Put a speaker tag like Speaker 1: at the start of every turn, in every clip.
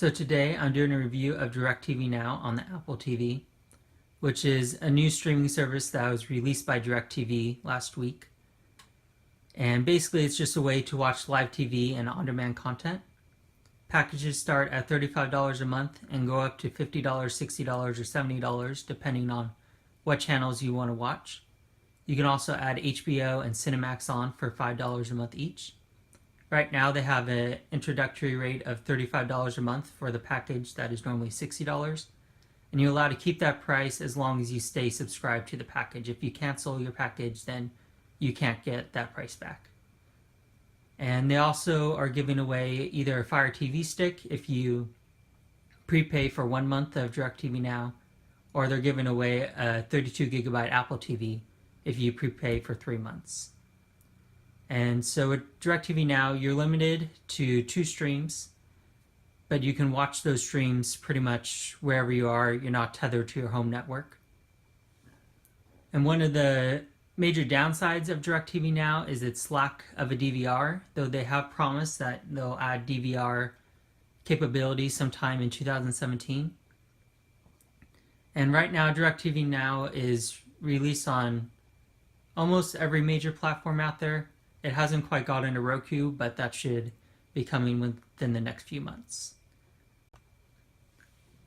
Speaker 1: So today I'm doing a review of Directv Now on the Apple TV, which is a new streaming service that was released by Directv last week. And basically it's just a way to watch live TV and on-demand content. Packages start at $35 a month and go up to $50, $60, or $70 depending on what channels you want to watch. You can also add HBO and Cinemax on for $5 a month each. Right now they have an introductory rate of $35 a month for the package that is normally $60. And you're allowed to keep that price as long as you stay subscribed to the package. If you cancel your package, then you can't get that price back. And they also are giving away either a Fire TV stick if you prepay for 1 month of DirecTV Now, or they're giving away a 32 gigabyte Apple TV if you prepay for 3 months. And so with DirecTV Now, you're limited to 2 streams, but you can watch those streams pretty much wherever you are. You're not tethered to your home network. And one of the major downsides of DirecTV Now is its lack of a DVR, though they have promised that they'll add DVR capability sometime in 2017. And right now, DirecTV Now is released on almost every major platform out there. It hasn't quite got into Roku, but that should be coming within the next few months.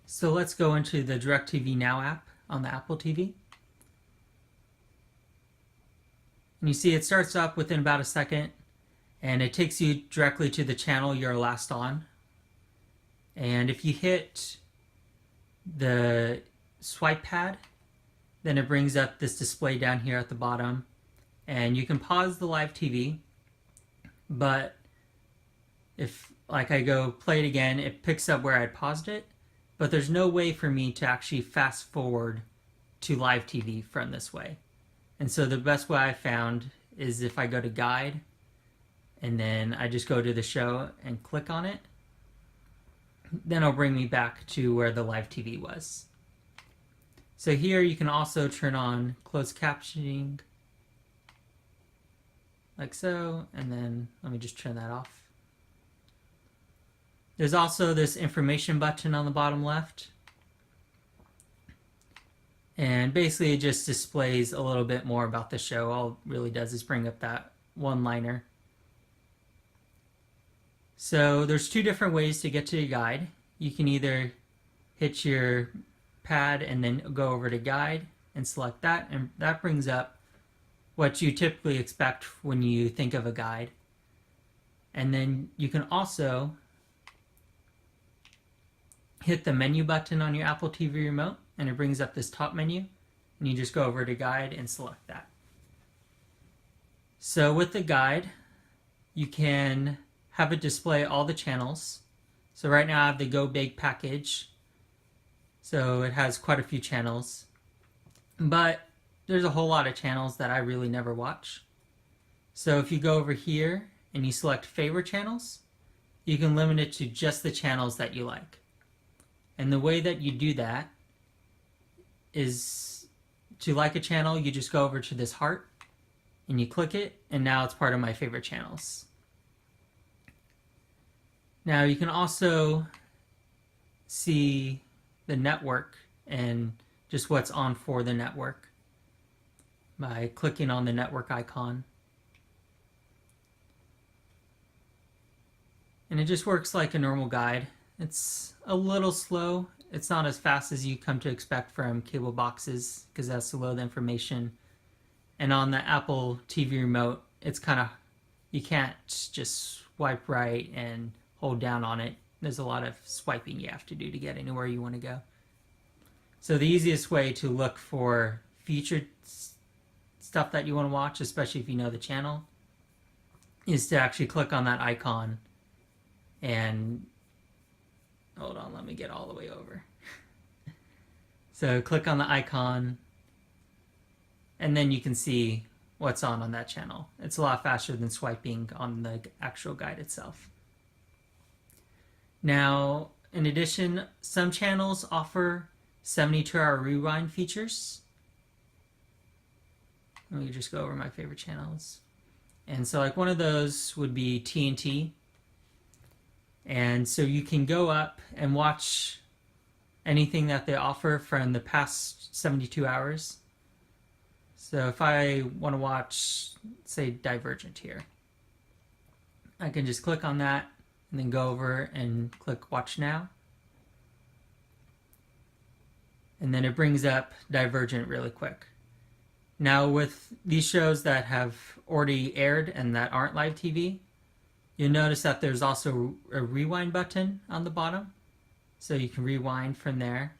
Speaker 1: So let's go into the DirecTV Now app on the Apple TV. And you see it starts up within about a second, and it takes you directly to the channel you're last on. And if you hit the swipe pad, then it brings up this display down here at the bottom. And you can pause the live TV, but if like I go play it again, it picks up where I paused it, but there's no way for me to actually fast forward to live TV from this way. And so the best way I found is if I go to guide and then I just go to the show and click on it, then it'll bring me back to where the live TV was. So here you can also turn on closed captioning, like so, and then let me just turn that off. There's also this information button on the bottom left, and basically it just displays a little bit more about the show. All it really does is bring up that one-liner. So there's 2 different ways to get to your guide. You can either hit your pad and then go over to guide and select that, and that brings up what you typically expect when you think of a guide. And then you can also hit the menu button on your Apple TV remote, and it brings up this top menu, and you just go over to guide and select that. So with the guide, you can have it display all the channels. So right now I have the Go Big package, so it has quite a few channels, but there's a whole lot of channels that I really never watch. So if you go over here and you select favorite channels, you can limit it to just the channels that you like. And the way that you do that is to like a channel, you just go over to this heart and you click it, and now it's part of my favorite channels. Now you can also see the network and just what's on for the network by clicking on the network icon. And it just works like a normal guide. It's a little slow. It's not as fast as you come to expect from cable boxes because that's to load the information. And on the Apple TV remote, it's kind of, you can't just swipe right and hold down on it. There's a lot of swiping you have to do to get anywhere you want to go. So the easiest way to look for featured stuff that you want to watch, especially if you know the channel, is to actually click on that icon and hold on, let me get all the way over. So click on the icon and then you can see what's on that channel. It's a lot faster than swiping on the actual guide itself. Now, in addition, some channels offer 72-hour rewind features. Let me just go over my favorite channels. And so like one of those would be TNT. And so you can go up and watch anything that they offer from the past 72 hours. So if I want to watch, say, Divergent here, I can just click on that and then go over and click Watch Now. And then it brings up Divergent really quick. Now with these shows that have already aired and that aren't live TV, you'll notice that there's also a rewind button on the bottom. So you can rewind from there.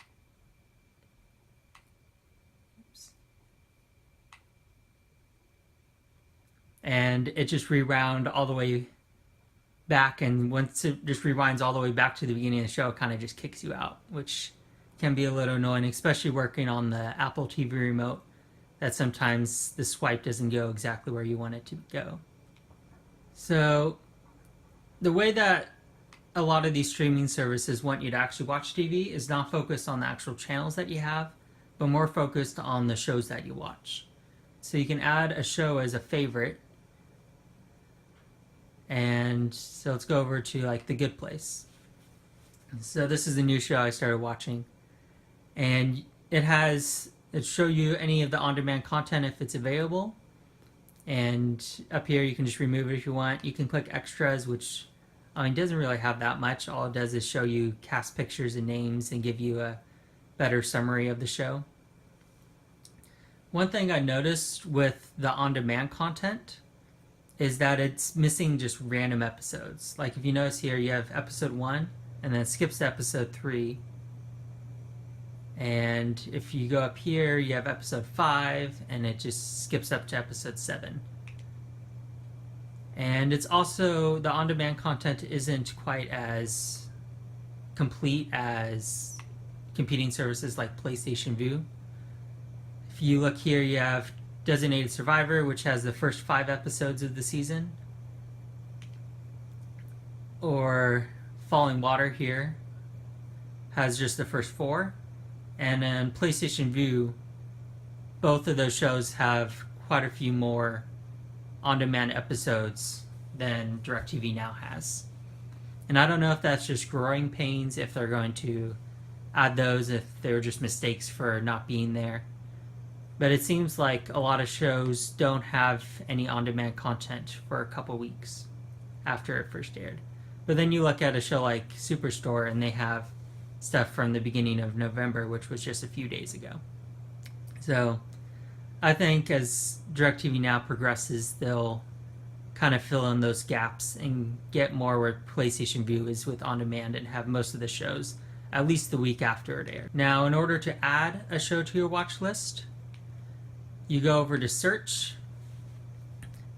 Speaker 1: Oops. And it just rewound all the way back, and once it just rewinds all the way back to the beginning of the show, it kind of just kicks you out, which can be a little annoying, especially working on the Apple TV remote, that sometimes the swipe doesn't go exactly where you want it to go. So the way that a lot of these streaming services want you to actually watch TV is not focused on the actual channels that you have, but more focused on the shows that you watch. So you can add a show as a favorite. And so let's go over to like The Good Place. So this is the new show I started watching. And it show you any of the on-demand content if it's available. And up here you can just remove it if you want. You can click extras, which doesn't really have that much. All it does is show you cast pictures and names and give you a better summary of the show. One thing I noticed with the on-demand content is that it's missing just random episodes. Like if you notice here, you have episode 1 and then it skips to episode 3. And if you go up here, you have episode 5 and it just skips up to episode 7. And it's also, the on-demand content isn't quite as complete as competing services like PlayStation Vue. If you look here, you have Designated Survivor, which has the first 5 episodes of the season. Or Falling Water here has just the first 4. And then PlayStation Vue, both of those shows have quite a few more on-demand episodes than Directv Now has. And I don't know if that's just growing pains, if they're going to add those, if they were just mistakes for not being there. But it seems like a lot of shows don't have any on-demand content for a couple weeks after it first aired. But then you look at a show like Superstore and they have stuff from the beginning of November, which was just a few days ago. So I think as Directv Now progresses, they'll kind of fill in those gaps and get more where PlayStation Vue is with on-demand and have most of the shows at least the week after it aired. Now, in order to add a show to your watch list, you go over to search,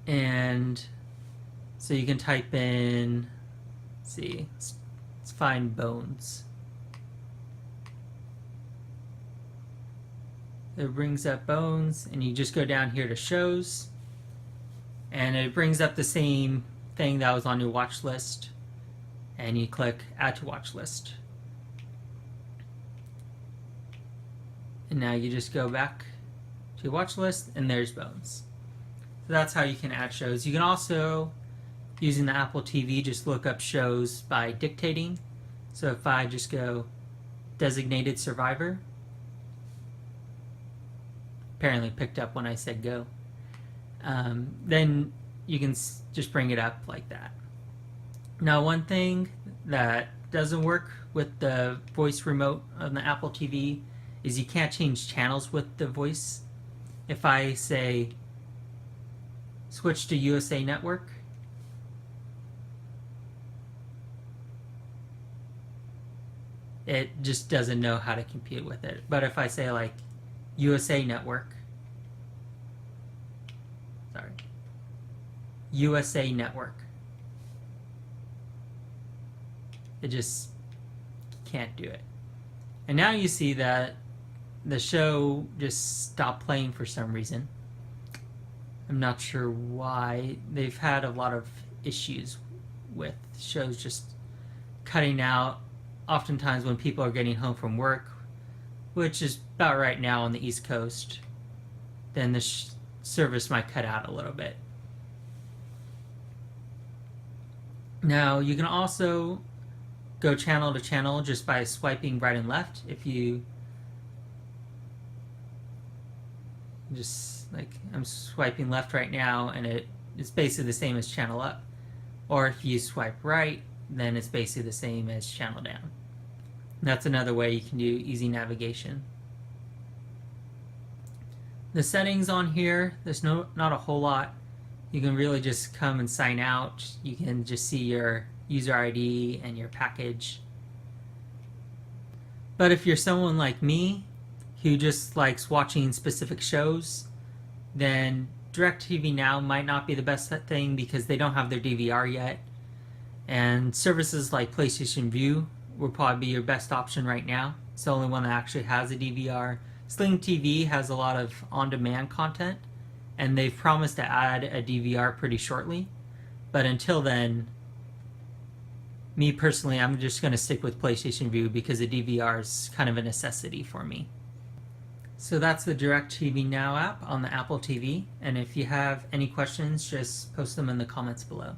Speaker 1: and so you can type in, let's find Bones. It brings up Bones, and you just go down here to shows, and it brings up the same thing that was on your watch list, and you click add to watch list. And now you just go back to your watch list, and there's Bones. So that's how you can add shows. You can also, using the Apple TV, just look up shows by dictating. So if I just go Designated Survivor, apparently picked up when I said go, then you can just bring it up like that. Now, one thing that doesn't work with the voice remote on the Apple TV is you can't change channels with the voice. If I say switch to USA Network, it just doesn't know how to compute with it. But if I say like USA Network, USA Network, it just can't do it. And now you see that the show just stopped playing for some reason. I'm not sure why. They've had a lot of issues with shows just cutting out, oftentimes when people are getting home from work, which is about right now on the East Coast, then the service might cut out a little bit. Now, you can also go channel to channel just by swiping right and left. If you just, like, I'm swiping left right now, and it's basically the same as channel up. Or if you swipe right, then it's basically the same as channel down. And that's another way you can do easy navigation. The settings on here, there's not a whole lot. You can really just come and sign out. You can just see your user ID and your package. But if you're someone like me who just likes watching specific shows, then Directv Now might not be the best thing because they don't have their DVR yet. And services like PlayStation Vue will probably be your best option right now. It's the only one that actually has a DVR. Sling TV has a lot of on-demand content, and they've promised to add a DVR pretty shortly. But until then, me personally, I'm just going to stick with PlayStation Vue because the DVR is kind of a necessity for me. So that's the Directv Now app on the Apple TV, and if you have any questions, just post them in the comments below.